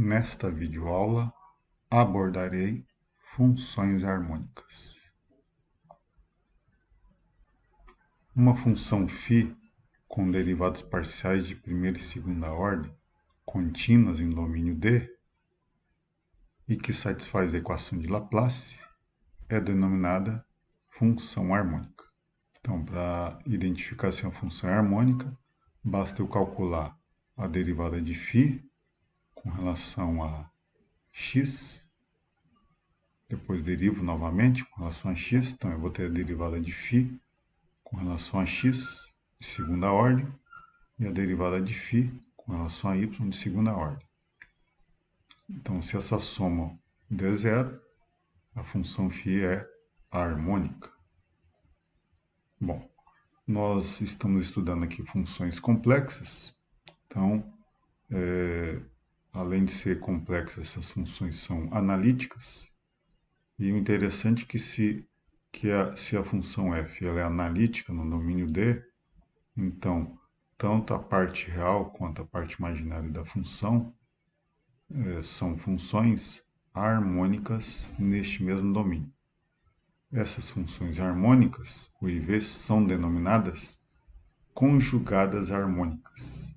Nesta videoaula, abordarei funções harmônicas. Uma função φ com derivadas parciais de primeira e segunda ordem, contínuas em domínio D, e que satisfaz a equação de Laplace, é denominada função harmônica. Então, para identificar se uma função é harmônica, basta eu calcular a derivada de φ com relação a x, depois derivo novamente com relação a x, então eu vou ter a derivada de φ com relação a x de segunda ordem e a derivada de φ com relação a y de segunda ordem. Então, se essa soma der zero, a função φ é harmônica. Bom, nós estamos estudando aqui funções complexas, então, além de ser complexas, essas funções são analíticas. E o interessante é que se a função f ela é analítica no domínio D, então, tanto a parte real quanto a parte imaginária da função são funções harmônicas neste mesmo domínio. Essas funções harmônicas, o IV, são denominadas conjugadas harmônicas.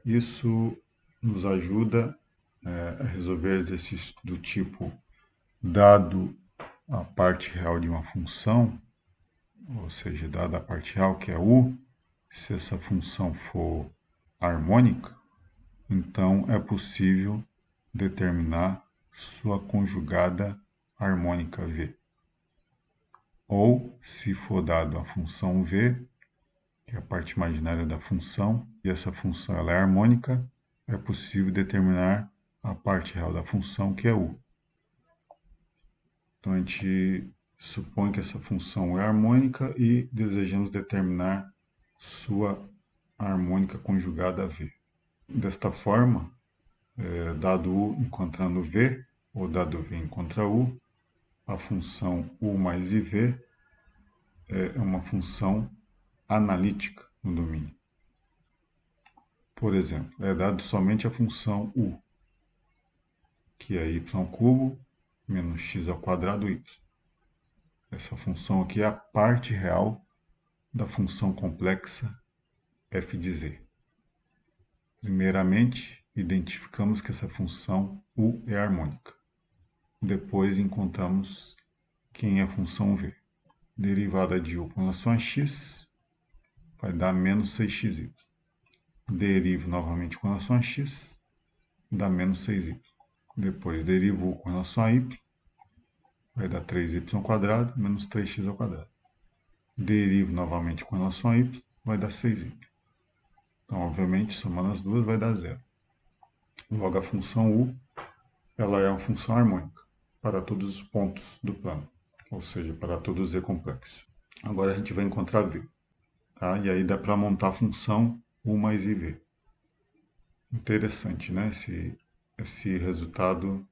Isso nos ajuda a resolver exercícios do tipo, dado a parte real de uma função, ou seja, dada a parte real que é U, se essa função for harmônica, então é possível determinar sua conjugada harmônica V. Ou, se for dado a função V, que é a parte imaginária da função, e essa função ela é harmônica, é possível determinar a parte real da função, que é U. Então, a gente supõe que essa função é harmônica e desejamos determinar sua harmônica conjugada V. Desta forma, dado U encontrando V, ou dado V encontra U, a função U mais IV é uma função analítica no domínio. Por exemplo, é dado somente a função U, que é y³ menos x ao quadrado y. Essa função aqui é a parte real da função complexa f de z. Primeiramente, identificamos que essa função U é harmônica. Depois encontramos quem é a função V. Derivada de U com relação a x vai dar menos 6xy. Derivo novamente com relação a x, dá menos 6y. Depois derivo U com relação a y, vai dar 3y² menos 3x ao quadrado. Derivo novamente com relação a y, vai dar 6y. Então, obviamente, somando as duas vai dar zero. Logo, a função U ela é uma função harmônica para todos os pontos do plano, ou seja, para todos os z complexos. Agora a gente vai encontrar V. Tá? E aí dá para montar a função U mais IV. Interessante, né? Esse resultado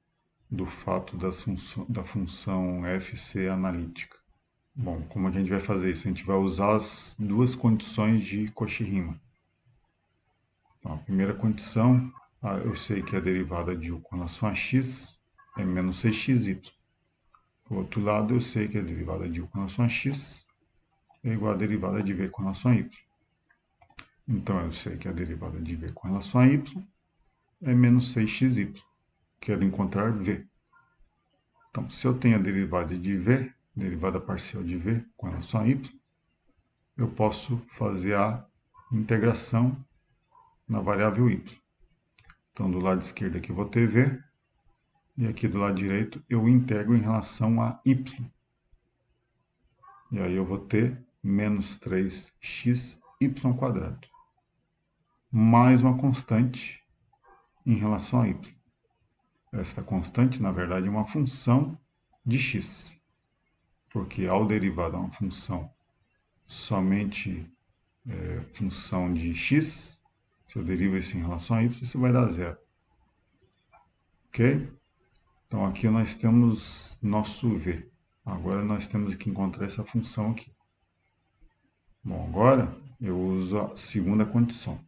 do fato da função f ser analítica. Bom, como a gente vai fazer isso? A gente vai usar as duas condições de Cauchy-Riemann. Então, a primeira condição, eu sei que a derivada de U com relação a x é menos 6xy. Por outro lado, eu sei que a derivada de U com relação a x é igual à derivada de V com relação a y. Então, eu sei que a derivada de V com relação a y é menos 6xy. Quero encontrar V. Então, se eu tenho a derivada de V, derivada parcial de V com relação a y, eu posso fazer a integração na variável y. Então, do lado esquerdo aqui eu vou ter V, e aqui do lado direito eu integro em relação a y. E aí eu vou ter menos 3xy², mais uma constante em relação a y. Esta constante, na verdade, é uma função de x, porque ao derivar de uma função somente função de x, se eu derivo isso em relação a y, isso vai dar zero. Ok? Então, aqui nós temos nosso V. Agora nós temos que encontrar essa função aqui. Bom, agora eu uso a segunda condição.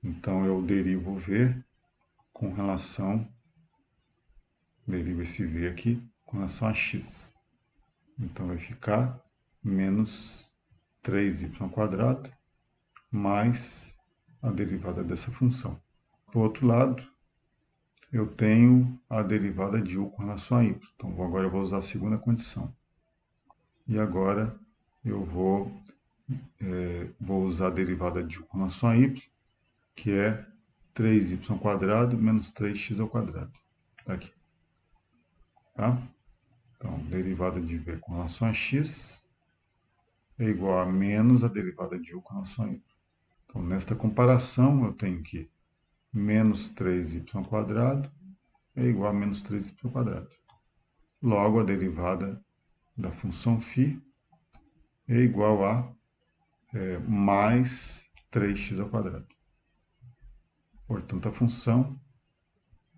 Então eu derivo v com relação, derivo esse v aqui com relação a x. Então vai ficar menos 3y² mais a derivada dessa função. Do outro lado, eu tenho a derivada de u com relação a y. Então agora eu vou usar a segunda condição. E agora eu vou usar a derivada de u com relação a y, que é 3y² menos 3x². Aqui. Tá? Então, derivada de v com relação a x é igual a menos a derivada de u com relação a y. Então, nesta comparação, eu tenho que menos 3y² é igual a menos 3y². Logo, a derivada da função φ é igual a mais 3x². Portanto, a função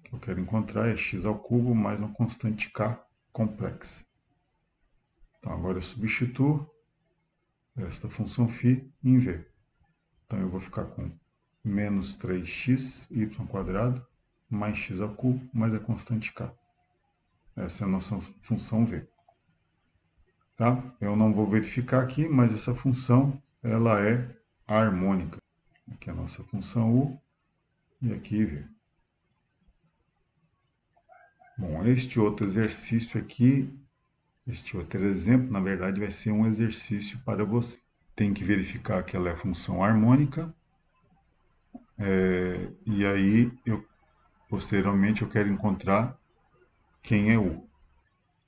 que eu quero encontrar é x³ mais uma constante k complexa. Então, agora eu substituo esta função φ em v. Então, eu vou ficar com menos 3xy² mais x³ mais a constante k. Essa é a nossa função v. Tá? Eu não vou verificar aqui, mas essa função ela é harmônica. Aqui é a nossa função u e aqui v. Bom, este outro exercício aqui, este outro exemplo, na verdade, vai ser um exercício para você. Tem que verificar que ela é função harmônica. E aí, posteriormente, eu quero encontrar quem é u.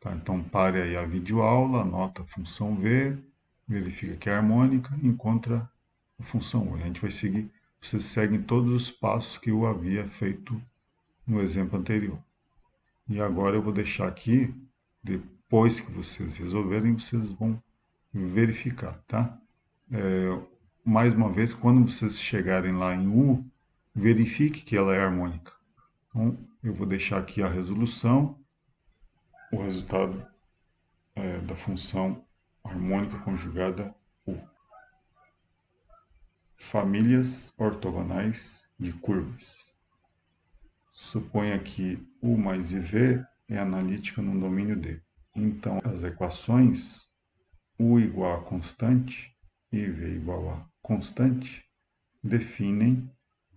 Tá? Então, pare aí a videoaula, anota a função v, verifica que é harmônica, encontra a função u. A gente vai seguir, vocês seguem todos os passos que eu havia feito no exemplo anterior. E agora eu vou deixar aqui, depois que vocês resolverem, vocês vão verificar, tá? Mais uma vez, quando vocês chegarem lá em u, verifique que ela é harmônica. Então, eu vou deixar aqui a resolução, o resultado da função harmônica conjugada u. Famílias ortogonais de curvas. Suponha que u mais iv é analítica no domínio D. Então, as equações u igual a constante e v igual a constante definem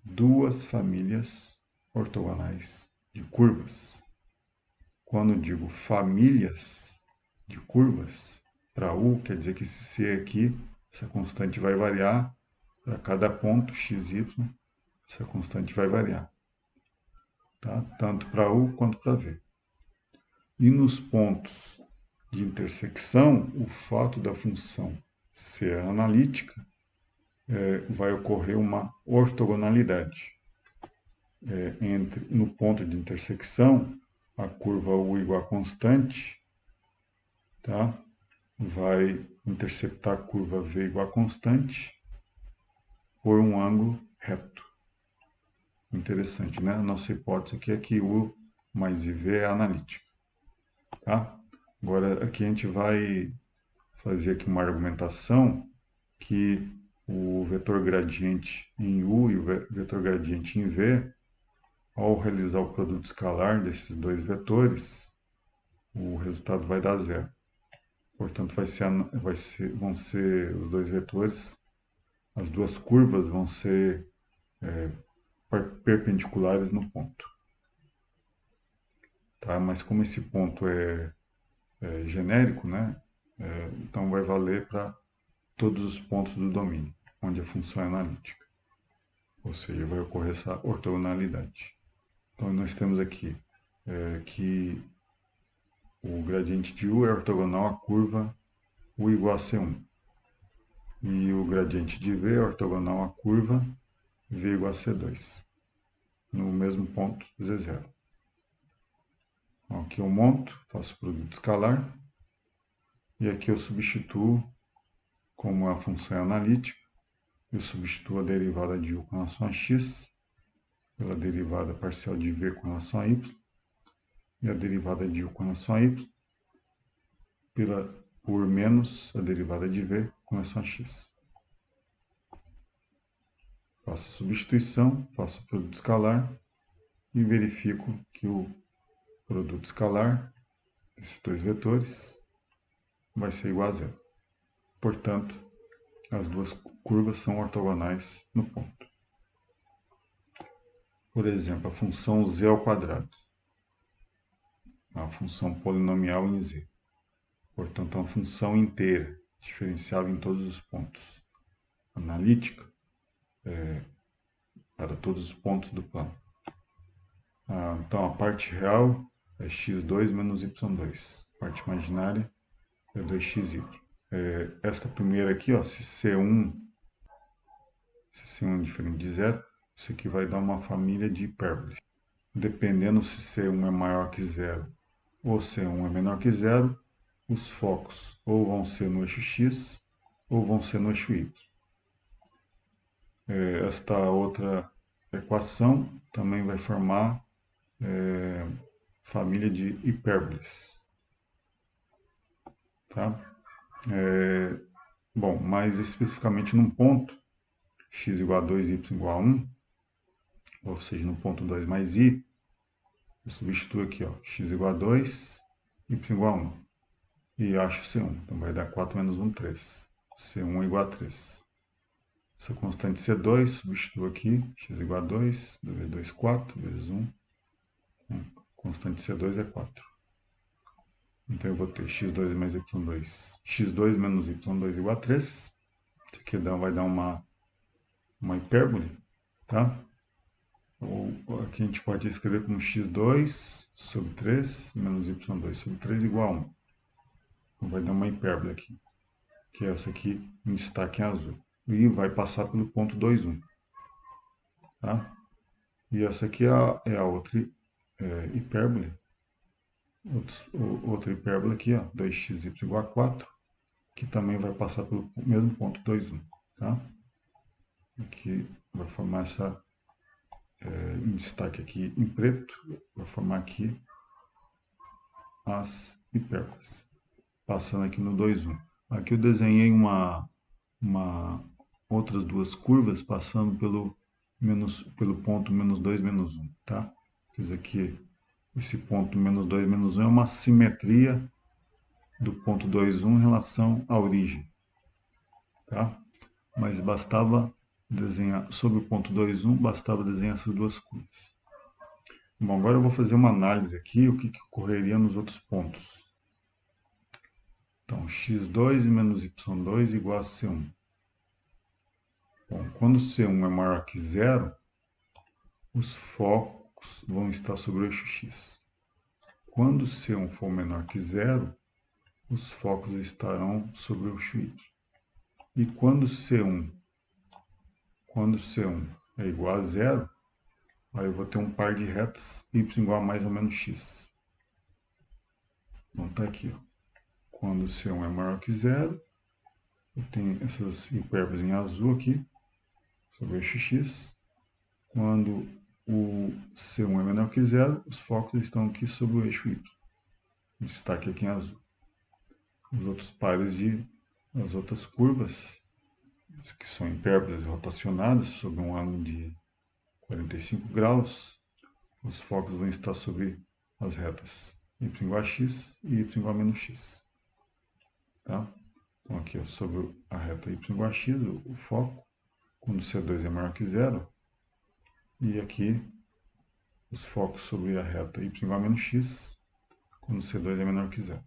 duas famílias ortogonais de curvas. Quando digo famílias de curvas, para u, quer dizer que esse c aqui, essa constante vai variar para cada ponto x, y, essa constante vai variar. Tá? Tanto para u quanto para v. E nos pontos de intersecção, o fato da função ser analítica vai ocorrer uma ortogonalidade. No ponto de intersecção, a curva u igual a constante, tá? Vai interceptar a curva v igual a constante por um ângulo reto. Interessante, né? A nossa hipótese aqui é que u mais iv é analítica. Tá? Agora, aqui a gente vai fazer aqui uma argumentação que o vetor gradiente em u e o vetor gradiente em v, ao realizar o produto escalar desses dois vetores, o resultado vai dar zero. Portanto, vão ser os dois vetores, as duas curvas vão ser perpendiculares no ponto. Tá? Mas como esse ponto é genérico, né? Então vai valer para todos os pontos do domínio, onde a função é analítica. Ou seja, vai ocorrer essa ortogonalidade. Então nós temos aqui que o gradiente de u é ortogonal à curva u igual a C1. E o gradiente de v é ortogonal à curva v igual a C2. No mesmo ponto Z0. Então, aqui eu monto, faço produto escalar. E aqui eu substituo, como a função é analítica, eu substituo a derivada de u com relação a x pela derivada parcial de v com relação a y e a derivada de u com relação a y por menos a derivada de v com relação a x. Faço a substituição, faço o produto escalar e verifico que o produto escalar desses dois vetores vai ser igual a zero. Portanto, as duas curvas são ortogonais no ponto. Por exemplo, a função z ao quadrado, a função polinomial em z. Portanto, é uma função inteira, diferenciável em todos os pontos. Analítica, para todos os pontos do plano. Então, a parte real é x2 menos y2. A parte imaginária é 2xy. Esta primeira aqui, ó, se C1 é diferente de zero, isso aqui vai dar uma família de hipérboles. Dependendo se C1 é maior que zero ou C1 é menor que zero, os focos ou vão ser no eixo x ou vão ser no eixo y. Esta outra equação também vai formar família de hipérboles. Tá? Bom, mais especificamente num ponto, x igual a 2, y igual a 1, ou seja, no ponto 2 mais i, eu substituo aqui, ó, x igual a 2, y igual a 1, e acho C1, então vai dar 4 menos 1, 3, C1 é igual a 3. Essa constante C2, substituo aqui, x igual a 2, 2 vezes 2, 4, vezes 1, constante C2 é 4. Então eu vou ter x2 mais y2, x2 menos y2 igual a 3. Isso aqui vai dar uma hipérbole, tá? Ou aqui a gente pode escrever como x2 sobre 3 menos y2 sobre 3 igual a 1. Então vai dar uma hipérbole aqui, que é essa aqui em destaque em azul. E vai passar pelo ponto 2, 1. Tá? E essa aqui é a outra hipérbole. Outra hipérbole aqui, ó, 2xy igual a 4, que também vai passar pelo mesmo ponto 2, 1. Tá? Aqui vai formar essa em destaque aqui em preto, vai formar aqui as hipérboles. Passando aqui no 2, 1. Aqui eu desenhei outras duas curvas passando pelo ponto menos 2, menos 1. Tá? Fiz aqui esse ponto menos 2, menos 1 é uma simetria do ponto 2, 1 em relação à origem. Tá? Mas bastava desenhar, sobre o ponto 2, 1, bastava desenhar essas duas curvas. Bom, agora eu vou fazer uma análise aqui, o que ocorreria nos outros pontos. Então, x2 menos y2 igual a C1. Bom, quando C1 é maior que zero, os focos vão estar sobre o eixo x. Quando C1 for menor que zero, os focos estarão sobre o eixo y. E quando C1 é igual a zero, aí eu vou ter um par de retas y igual a mais ou menos x. Então está aqui, ó. Quando C1 é maior que zero, eu tenho essas hipérboles em azul aqui, sobre o eixo x. Quando o C1 é menor que zero, os focos estão aqui sobre o eixo y. Destaque aqui em azul. Os outros pares as outras curvas, que são hipérboles rotacionadas sobre um ângulo de 45 graus, os focos vão estar sobre as retas y igual a x e y igual a menos x. Tá? Então aqui, ó, sobre a reta y igual a x, o foco, quando C2 é maior que zero, e aqui os focos sobre a reta y igual a menos x, quando C2 é menor que zero.